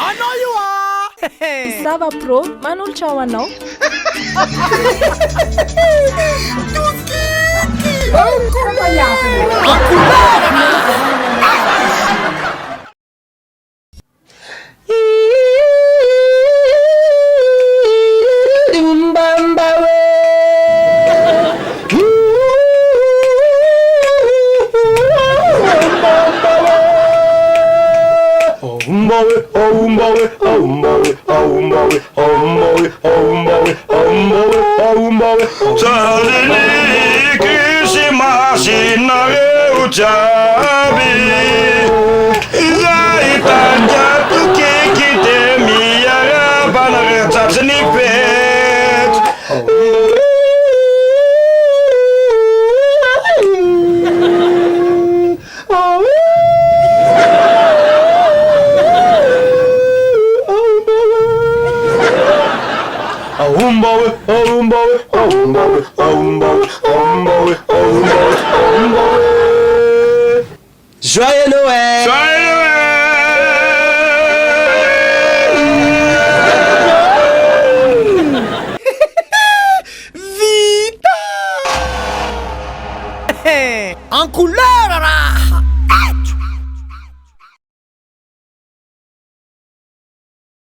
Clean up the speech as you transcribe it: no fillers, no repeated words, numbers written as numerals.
I know you are. Ça va pro, manul ciao no. Salini krismasy nareo jiaby, zahitanja tokiky de miaraba nareo jiaby sy ny fety. Joyeux Noël! Joyeux Noël! Vita! En couleur là!